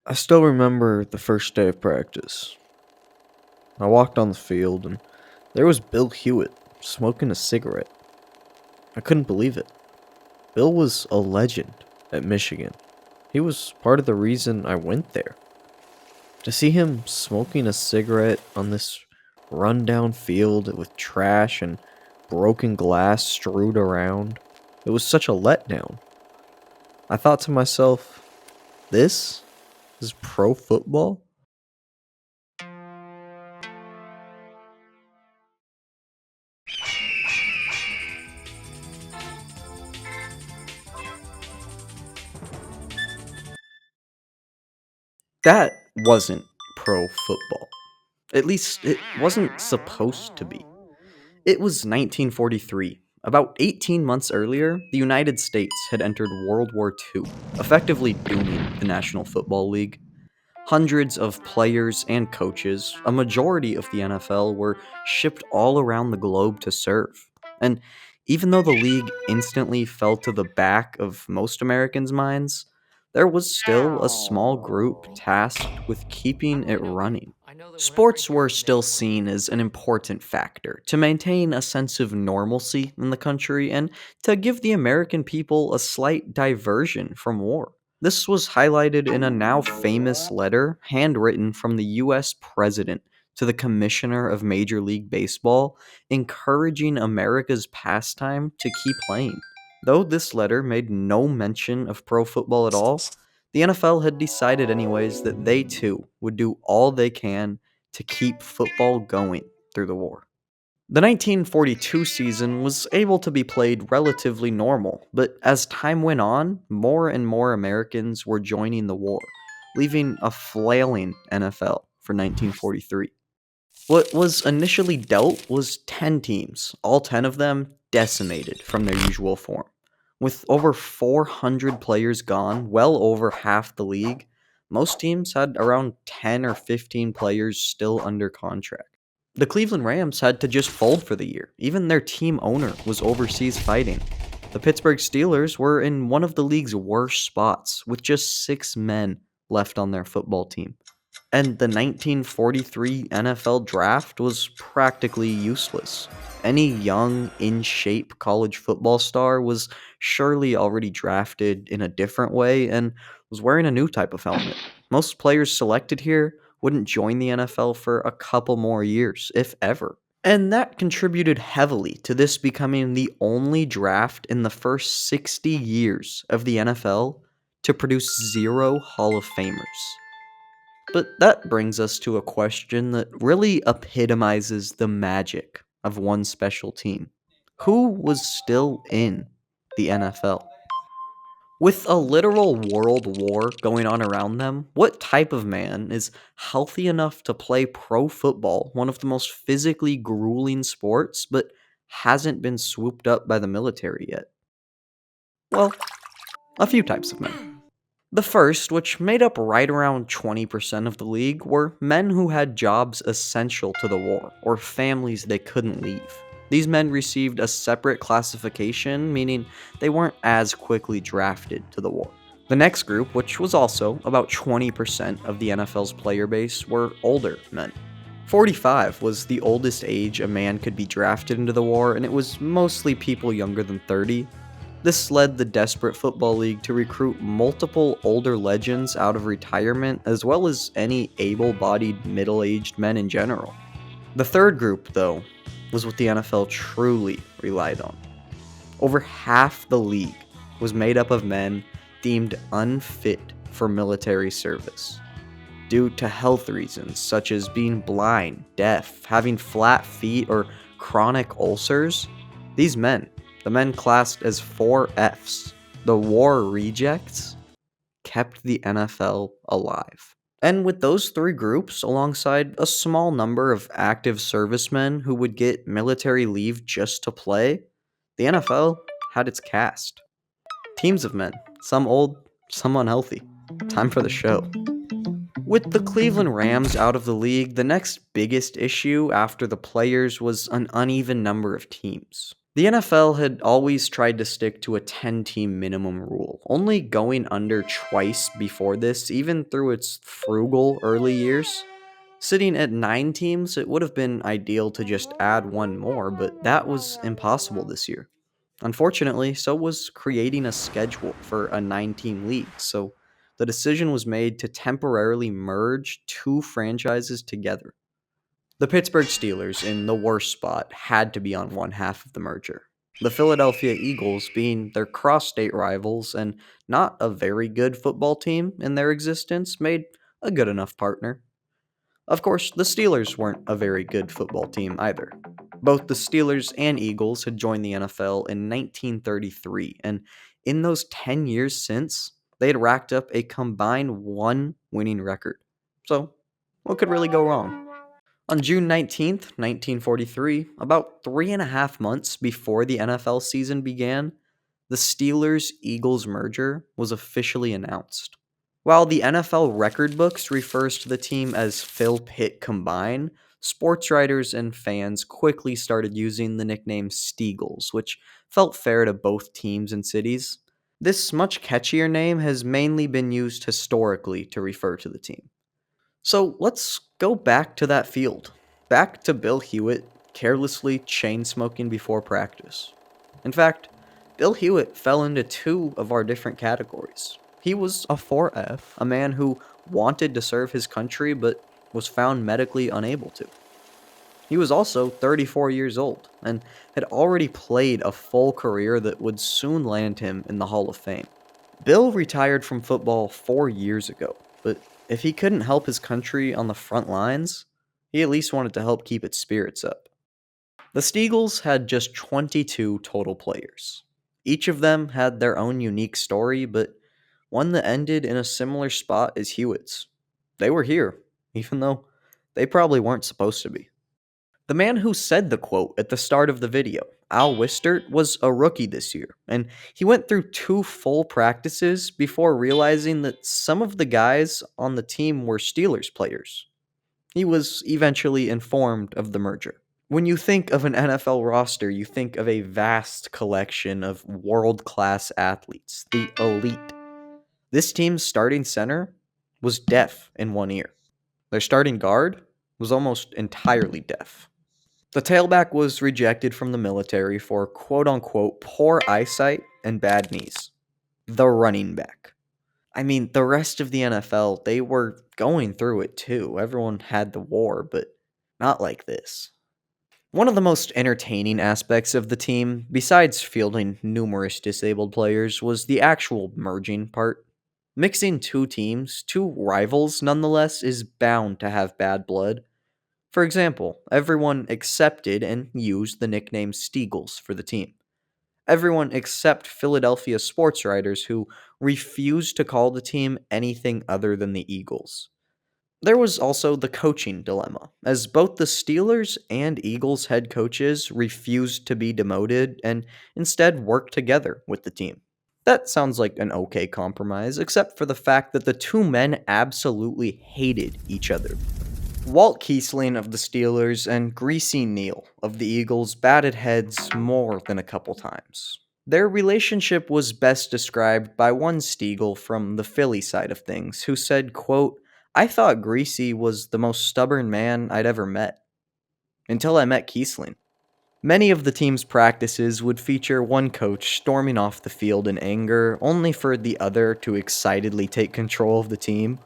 I still remember the first day of practice. I walked on the field and there was Bill Hewitt smoking a cigarette. I couldn't believe it. Bill was a legend at Michigan. He was part of the reason I went there. To see him smoking a cigarette on this rundown field with trash and broken glass strewed around, it was such a letdown. I thought to myself, this is pro football? That wasn't pro football. At least, it wasn't supposed to be. It was 1943. About 18 months earlier, the United States had entered World War II, effectively dooming the National Football League. Hundreds of players and coaches, a majority of the NFL, were shipped all around the globe to serve. And even though the league instantly fell to the back of most Americans' minds, there was still a small group tasked with keeping it running. Sports were still seen as an important factor to maintain a sense of normalcy in the country and to give the American people a slight diversion from war. This was highlighted in a now famous letter handwritten from the US president to the commissioner of Major League Baseball, encouraging America's pastime to keep playing. Though this letter made no mention of pro football at all, the NFL had decided, anyways, that they too would do all they can to keep football going through the war. The 1942 season was able to be played relatively normal, but as time went on, more and more Americans were joining the war, leaving a flailing NFL for 1943. What was initially dealt was 10 teams, all 10 of them decimated from their usual form. With over 400 players gone, well over half the league, most teams had around 10 or 15 players still under contract. The Cleveland Rams had to just fold for the year. Even their team owner was overseas fighting. The Pittsburgh Steelers were in one of the league's worst spots, with just 6 men left on their football team. And the 1943 NFL draft was practically useless. Any young, in shape college football star was surely already drafted in a different way and was wearing a new type of helmet. Most players selected here wouldn't join the NFL for a couple more years, if ever. And that contributed heavily to this becoming the only draft in the first 60 years of the NFL to produce zero Hall of Famers. But that brings us to a question that really epitomizes the magic of one special team. Who was still in the NFL? With a literal world war going on around them, what type of man is healthy enough to play pro football, one of the most physically grueling sports, but hasn't been swooped up by the military yet? Well, a few types of men. The first, which made up right around 20% of the league, were men who had jobs essential to the war, or families they couldn't leave. These men received a separate classification, meaning they weren't as quickly drafted to the war. The next group, which was also about 20% of the NFL's player base, were older men. 45 was the oldest age a man could be drafted into the war, and it was mostly people younger than 30. This led the desperate football league to recruit multiple older legends out of retirement, as well as any able-bodied middle-aged men in general. The third group, though, was what the NFL truly relied on. Over half the league was made up of men deemed unfit for military service. Due to health reasons such as being blind, deaf, having flat feet, or chronic ulcers, these men, the men classed as 4Fs, the war rejects, kept the NFL alive. And with those three groups, alongside a small number of active servicemen who would get military leave just to play, the NFL had its cast. Teams of men, some old, some unhealthy. Time for the show. With the Cleveland Rams out of the league, the next biggest issue after the players was an uneven number of teams. The NFL had always tried to stick to a 10-team minimum rule, only going under twice before this, even through its frugal early years. Sitting at 9 teams, it would have been ideal to just add one more, but that was impossible this year. Unfortunately, so was creating a schedule for a 9-team league, so the decision was made to temporarily merge two franchises together. The Pittsburgh Steelers, in the worst spot, had to be on one half of the merger. The Philadelphia Eagles, being their cross state rivals and not a very good football team in their existence, made a good enough partner. Of course, the Steelers weren't a very good football team either. Both the Steelers and Eagles had joined the NFL in 1933, and in those 10 years since, they had racked up a combined one winning record. So, what could really go wrong? On June 19th, 1943, about 3.5 months before the NFL season began, the Steelers Eagles merger was officially announced. While the NFL record books refers to the team as Phil Pitt Combine, sports writers and fans quickly started using the nickname Steagles, which felt fair to both teams and cities. This much catchier name has mainly been used historically to refer to the team. So let's go back to that field. Back to Bill Hewitt carelessly chain smoking before practice. In fact, Bill Hewitt fell into two of our different categories. He was a 4F, a man who wanted to serve his country but was found medically unable to. He was also 34 years old and had already played a full career that would soon land him in the Hall of Fame. Bill retired from football 4 years ago, but if he couldn't help his country on the front lines, he at least wanted to help keep its spirits up. The Steagles had just 22 total players. Each of them had their own unique story, but one that ended in a similar spot as Hewitt's. They were here, even though they probably weren't supposed to be. The man who said the quote at the start of the video, Al Wistert, was a rookie this year, and he went through two full practices before realizing that some of the guys on the team were Steelers players. He was eventually informed of the merger. When you think of an NFL roster, you think of a vast collection of world class athletes, the elite. This team's starting center was deaf in one ear. Their starting guard was almost entirely deaf. The tailback was rejected from the military for quote unquote poor eyesight and bad knees. The running back. I mean, the rest of the NFL, they were going through it too. Everyone had the war, but not like this. One of the most entertaining aspects of the team, besides fielding numerous disabled players, was the actual merging part. Mixing two teams, two rivals nonetheless, is bound to have bad blood. For example, everyone accepted and used the nickname Steagles for the team. Everyone except Philadelphia sports writers who refused to call the team anything other than the Eagles. There was also the coaching dilemma, as both the Steelers and Eagles head coaches refused to be demoted and instead worked together with the team. That sounds like an okay compromise, except for the fact that the two men absolutely hated each other. Walt Kiesling of the Steelers and Greasy Neal of the Eagles batted heads more than a couple times. Their relationship was best described by one Steagle from the Philly side of things, who said, quote, I thought Greasy was the most stubborn man I'd ever met, until I met Kiesling. Many of the team's practices would feature one coach storming off the field in anger, only for the other to excitedly take control of the team.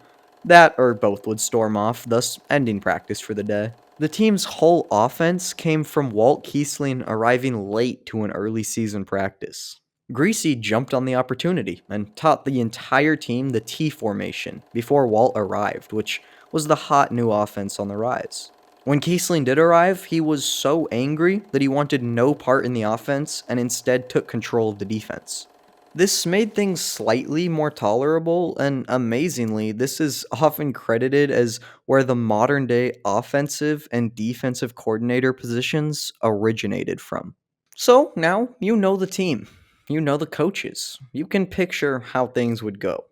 That or both would storm off, thus ending practice for the day. The team's whole offense came from Walt Kiesling arriving late to an early season practice. Greasy jumped on the opportunity and taught the entire team the T formation before Walt arrived, which was the hot new offense on the rise. When Kiesling did arrive, he was so angry that he wanted no part in the offense and instead took control of the defense. This made things slightly more tolerable, and amazingly, this is often credited as where the modern day offensive and defensive coordinator positions originated from. So now you know the team, you know the coaches, you can picture how things would go.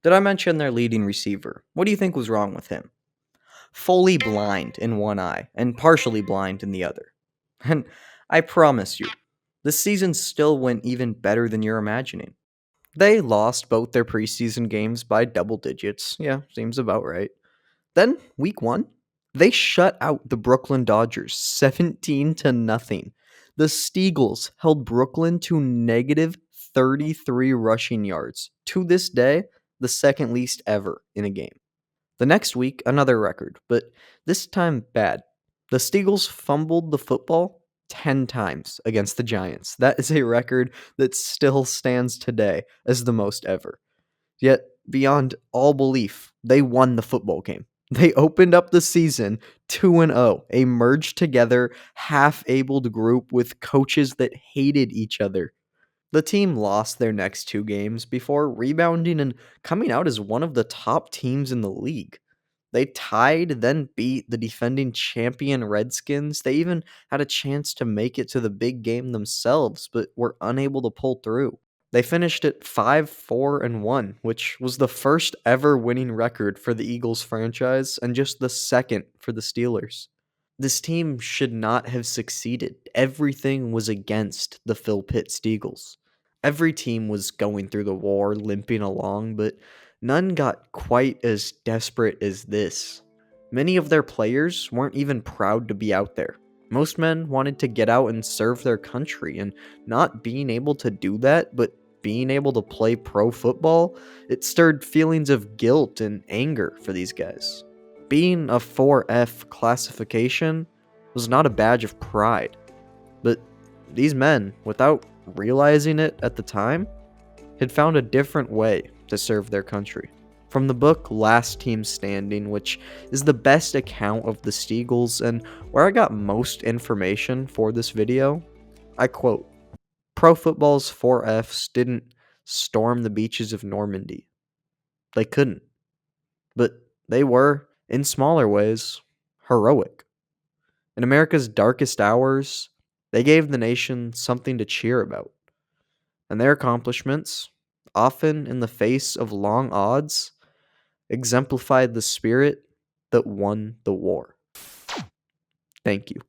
Did I mention their leading receiver? What do you think was wrong with him? Fully blind in one eye and partially blind in the other. And I promise you, The season still went even better than you're imagining. They lost both their preseason games by double digits. Yeah, seems about right. Then, week 1, they shut out the Brooklyn Dodgers 17 to nothing. The Steagles held Brooklyn to negative 33 rushing yards. To this day, the second least ever in a game. The next week, another record, but this time bad. The Steagles fumbled the football 10 times against the Giants. That is a record that still stands today as the most ever. Yet, beyond all belief, they won the football game. They opened up the season 2-0, a merged together, half abled group with coaches that hated each other. The team lost their next 2 games before rebounding and coming out as one of the top teams in the league. They tied, then beat the defending champion Redskins. They even had a chance to make it to the big game themselves, but were unable to pull through. They finished at 5-4-1, which was the first ever winning record for the Eagles franchise and just the second for the Steelers. This team should not have succeeded. Everything was against the Phil Pitts Eagles. Every team was going through the war, limping along, but none got quite as desperate as this. Many of their players weren't even proud to be out there. Most men wanted to get out and serve their country, and not being able to do that, but being able to play pro football, it stirred feelings of guilt and anger for these guys. Being a 4F classification was not a badge of pride, but these men, without realizing it at the time, had found a different way to serve their country. From the book Last Team Standing, which is the best account of the Steagles and where I got most information for this video, I quote, "Pro football's 4Fs didn't storm the beaches of Normandy. They couldn't. But they were, in smaller ways, heroic. In America's darkest hours, they gave the nation something to cheer about. And their accomplishments, often in the face of long odds, exemplified the spirit that won the war." Thank you.